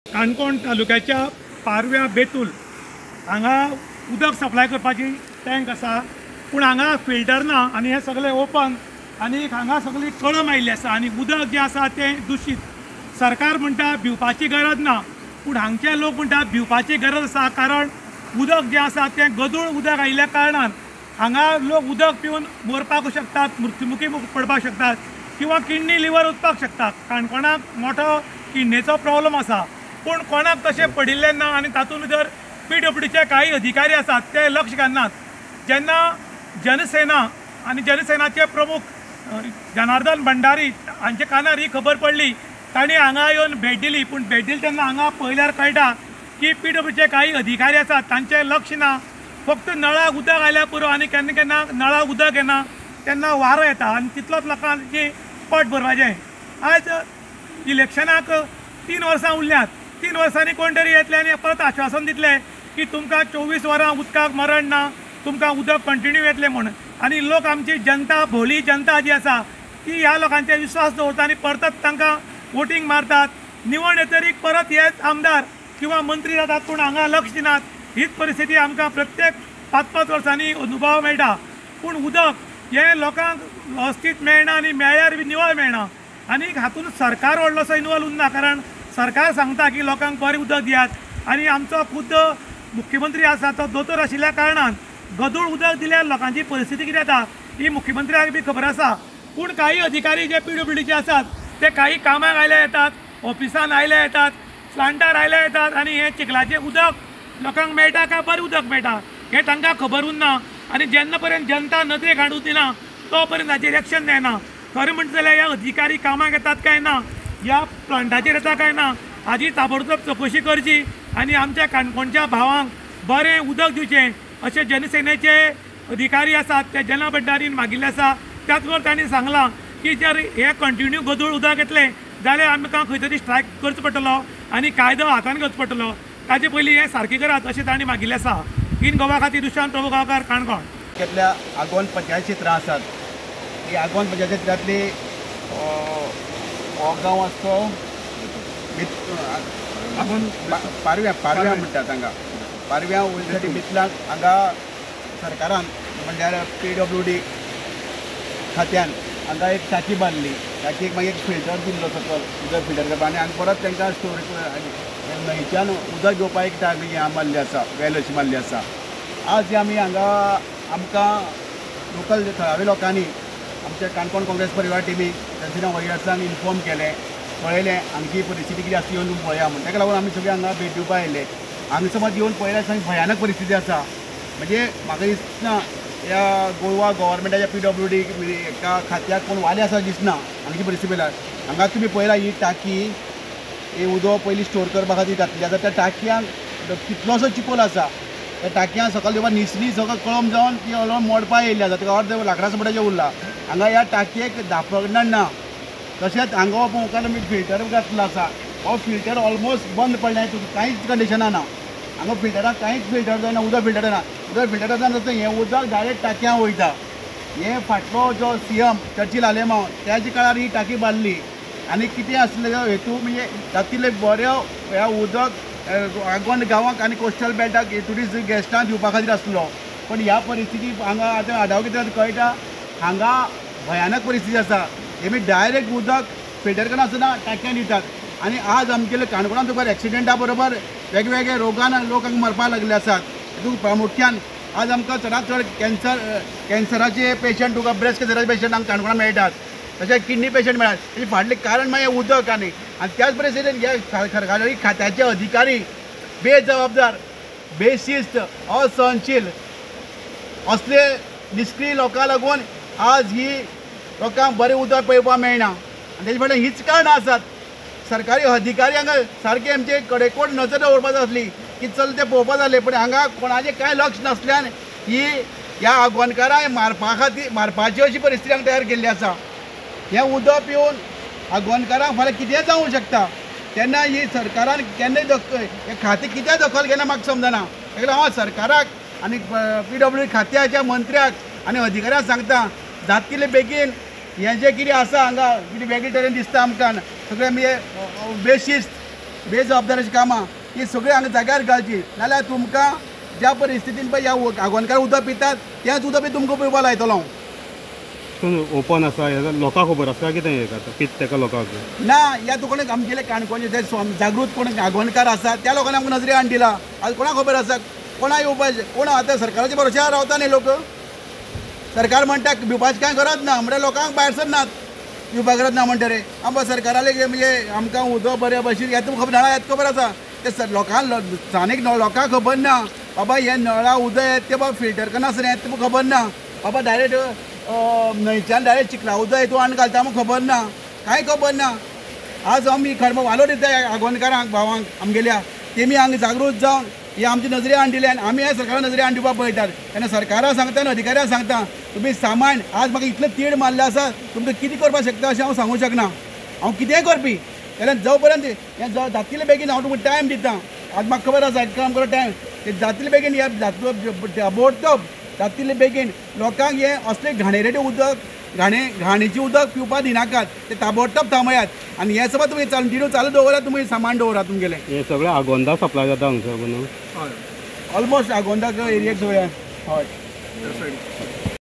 काणकोण तालुक्याच्या पारव्या बेतूल हांगा उदक सप्लाय करपाची टँक आसा, पूण हांगा फिल्टर ना आनी हे सगळे ओपन आनी हांगा सगळी कळम आयिल्ली आसा आनी उदक जे आसा तें दूषित. सरकार म्हणटा भिवपाची गरज ना, पूण हांगचे लोक म्हणटा भिवपाची गरज आसा, कारण उदक जे आसा तें गदूळ उदक आयिल्ल्या कारणान हांगा लोक उदक पिवन मरपाक शकतात, मृत्युमुखी पडपाक शकतात किंवा किडनी लिवर वचपाक शकतात. काणकोणाक मोठो किडनीचो प्रॉब्लम आसा, पूण कोणाक तशें पडिल्लें ना आनी तातूंत भितर PWDचे काही अधिकारी आसात ते लक्ष घालनात. जेन्ना जनसेना आनी जनसेनाचे प्रमुख जनार्दन भंडारी हांचे कानार ही खबर पडली, तांणी हांगा येवन भेट दिली. पूण भेट दिली तेन्ना हांगा पळयल्यार कळटा की PWDचे काही अधिकारी आसात तांचें लक्ष ना. फक्त नळाक उदक आयल्यार पुरो आनी केन्ना केन्ना नळाक उदक येना तेन्ना वारो येता आनी तितलोच लोकांची पोट भरपाचें. आयज इलेक्शनाक 3 वर्सां उरल्यात. 3 वर्सांनी कोण तरी येतले आनी परत आश्वासन दितले की तुमकां 24 वरां उदकाक मरण ना, तुमकां उदक कंटिन्यू येतलें म्हणून. आनी लोक आमची जनता, भोळी जनता जी आसा ती ह्या लोकांचेर विश्वास दवरता आनी परतत तांकां वोटींग मारतात. निवड येतरीक परत हेच आमदार किंवा मंत्री जातात पूण हांगा लक्ष दिनात. हीच परिस्थिती आमकां प्रत्येक 5-5 वर्सांनी अनुभव मेळटा. पूण उदक हें लोकांक वेवस्थीत मेळना आनी मेळ्ळ्यार बी निवळ मेळना. आनी हातूंत सरकार व्हडलोसो इन्वॉल्व उरना, कारण सरकार सांगता की लोकांक बरें उदक दियात आनी आमचो खुद्द मुख्यमंत्री आसा तो दोतोर आशिल्ल्या कारणान गदूळ उदक दिल्यार लोकांची परिस्थिती कितें जाता ही मुख्यमंत्र्याक बी खबर आसा. पूण काही अधिकारी जे PWDचे आसात ते काही कामाक आयले येतात, ऑफिसान आयले येतात, प्लांटार आयले येतात आनी हें चिखलाचें उदक लोकांक मेळटा काय बरें उदक मेळटा हें तांकां खबर उरना. आनी जेन्ना पर्यंत जनता नदरेक हाडून दिना तो पर्यंत हाचेर एक्शन जायना. खरें म्हणटा जाल्यार ह्या अधिकारी कामाक येतात काय ना, ह्या प्लांटाचेर येता काय ना हाची ताबडतोब चवकशी करची आनी आमच्या काणकोणच्या भावांक बरें उदक दिवचें अशें जनसेनेचे अधिकारी आसात ते जना भंडारीन मागिल्लें आसा. त्याच बरोबर तांणी सांगलां की जर हे कंटिन्यू गदूळ उदक येतलें जाल्यार आमकां खंय तरी स्ट्रायक करचो पडटलो आनी कायदो हातान घेवचो पडटलो. ताचे पयलीं हें सारकें करात अशें तांणी मागिल्लें आसा. इन गोवा खातीर दुशांत प्रभू गांवकार, काणकोण. केतल्या आगोंद पंचायत क्षेत्रां आसात. ही आगोंद पंचायत क्षेत्रांतली हो गांव आसा तो पारव्या म्हणटात हांगा. पारव्या उलसाठी मितलाक हांगा सरकारान म्हणल्यार PWD खात्यान हांगा एक टाकी बांदली. टाकीक मागीर एक फिल्टर दिल्लो सकयल उदक फिल्टर करपाक आनी परत तांकां स्टोर न्हंयच्यान उदक घेवपाक एक टाकी हें मारली आसा, वेल अशी मारली आसा. आज आमी हांगा आमकां लोकल थळाव्या लोकांनी आमच्या काणकोण काँग्रेस परिवार टिमीक जनसेना वॉरियर्सांक इन्फॉर्म केलें, पळयलें हांगची परिस्थिती कितें आसा येवन पळया म्हणून. ताका लागून आमी सगळे हांगा भेट दिवपाक आयले. हांगा समज येवन पळयल्यार सामकी भयानक परिस्थिती आसा. म्हणजे म्हाका दिसना ह्या गोवा गव्हर्मेंटाच्या PWD एका खात्याक कोण वाले आसा दिसना हांगची परिस्थिती पळयल्यार. हांगा तुमी पळयला ही टाकी, हे उदक पयलीं स्टोर करपा खातीर घातली आसा. त्या टाकयांक कितलोसो चिकोल आसा. त्या टाकयांक सकयल जेव्हा न्हिसली सगळं कळम जावन ती अलम मोडपा येयल्ली आसा. ताका अर्द लाकडां सुबडाचें उरला. हांगा ह्या टाकयेक धापगण ना. तशेंच हांगा मुखार आमी फिल्टर घातलो आसा. हो फिल्टर ऑलमोस्ट बंद पडलें, कांयच कंडिशना ना. हांगा फिल्टराक कांयच फिल्टर जायना, उदक फिल्टर जायना. उदक फिल्टर जावन हें उदक डायरेक्ट टाकयांक वयता. हें फाटलो जो CM चर्चिल आलेमांव त्याच्या काळार ही टाकी बांदली आनी कितें आसलें हेतू म्हणजे तातूंतले बऱ्यो ह्या उदक आगोंद गांवांक आनी कोस्टल बेल्टाक ट्युरिस्ट गेस्टांक दिवपा खातीर आसलो. पण ह्या परिस्थितीक हांगा आतां आढाव घेतल्यार कळटा हांगा भयानक परिस्थिती आसा. हेमी डायरेक्ट उदक फिल्टर करनासतना टाकयांक दितात. आनी आज आमगेले काणकोणांत तुका एक्सिडेंटा बरोबर वेगवेगळे रोगान लोक हांगा मरपाक लागले आसात. हितून प्रामुख्यान आज आमकां चडांत चड कॅन्सराचे पेशंट तुका ब्रेस्ट कॅन्सराचे पेशंट हांगा काणकोणांत मेळटात. तशेंच किडनी पेशंट मेळटात. हेजे फाटलें कारण मागीर उदक आनी त्याच परिस्थितीन हे सरकारी खात्याचे अधिकारी बेजबाबदार, बेशिस्त, असहनशील असले निष्क्रीय लोकांक लागून आज ही लोकांक बरें उदक पेंवपाक मेळना. आनी तेजे फाटल्यान हीच कारणां आसात. सरकारी अधिकारी हांगा सारके आमचे कडेकोट नजर दवरपाक जाय आसली की चल ते पळोवपाक जाले. पण हांगा कोणाचें कांय लक्ष नासल्यान ही ह्या आगोंदकारांक मारपाची अशी परिस्थिती हांगा तयार केल्ली आसा. हें उदक पिवन आगोंदकारांक फाल्यां कितेंय जावंक शकता. तेन्ना ही सरकारान केन्नाय हें खातें कित्याक दखल घेना म्हाका समजना. ताका लागून हांव सरकाराक आनी PWD खात्याच्या मंत्र्याक आनी अधिकाऱ्यांक सांगता जाता तितले बेगीन हें जें कितें आसा हांगा कितें वेगळे तरेन दिसता आमकां सगळें म्हणजे बेशिस्त बेजबाबदाराची कामां ही सगळी हांगा जाग्यार घालची, नाल्यार तुमकां ज्या परिस्थितीन पळय ह्या आगोंदकार उदक पितात तेंच उदक बी तुमकां पिवपा लायतलो ओपन आसा लोकांक खबर आसा कितें हें करता पीत तेका लोकांक ना. ह्या तुका आमगेले काणकोणचे जे जागृत कोण आगोंदकार आसा त्या लोकांनी आमकां नजरे हाड दिला. आज कोणाक खबर आसा कोणा येवपाचें कोण आतां सरकाराच्या भरोश्यार रावता न्ही लोक. सरकार म्हणटा पिवपाची कांय गरज ना म्हणजे लोकांक भायर सरनात पिवपाक गरज ना म्हणटा रे. आमकां सरकाराले म्हणजे आमकां उदक बरे भशेन हें तुमकां खबर नळा येत खबर आसा ते लोकांक स्थानीक लोकांक खबर ना बाबा हें नळा उदक येत तें बाबा फिल्टर करना आसतना येत तुमकां खबर ना बाबा डायरेक्ट न्हंयच्यान डायरेक्ट चिखला उदक येतून आनी घालता आमकां खबर ना कांय खबर ना. आज आमी खरमो वालो दिता आगोंदकारांक भावांक आमगेल्या तेमी हांगा जागृत जावन हे आमचे नजरे हाड दिले आनी आमी ह्या सरकारान नजरे हाड दिवपाक पळयतात. तेन्ना सरकाराक सांगता आनी अधिकाऱ्यांक सांगता तुमी सामान आज म्हाका इतलें तीड मारलें आसा तुमकां कितें करपाक शकता अशें हांव सांगूंक शकना. हांव कितेंय करपी जाल्यार जो पर्यंत हें जातले बेगीन हांव तुमकां टायम दिता. आज म्हाका खबर आसा काम करप टायम ते जातले बेगीन हे बोडटप जातले बेगीन लोकांक हे असले घाणेरडे उदक घाणेचें उदक पिवपाक दिनाकात ते ताबडतोब थांबयात आनी हें सगळें तुमी कंटिन्यू चालू दवरात तुमी सामान दवरात तुमगेलें. हें सगळें आगोंदा सप्लाय जाता हांगसर न्हू हय ऑलमोस्ट आगोंदा एरियेक सगळ्या हय.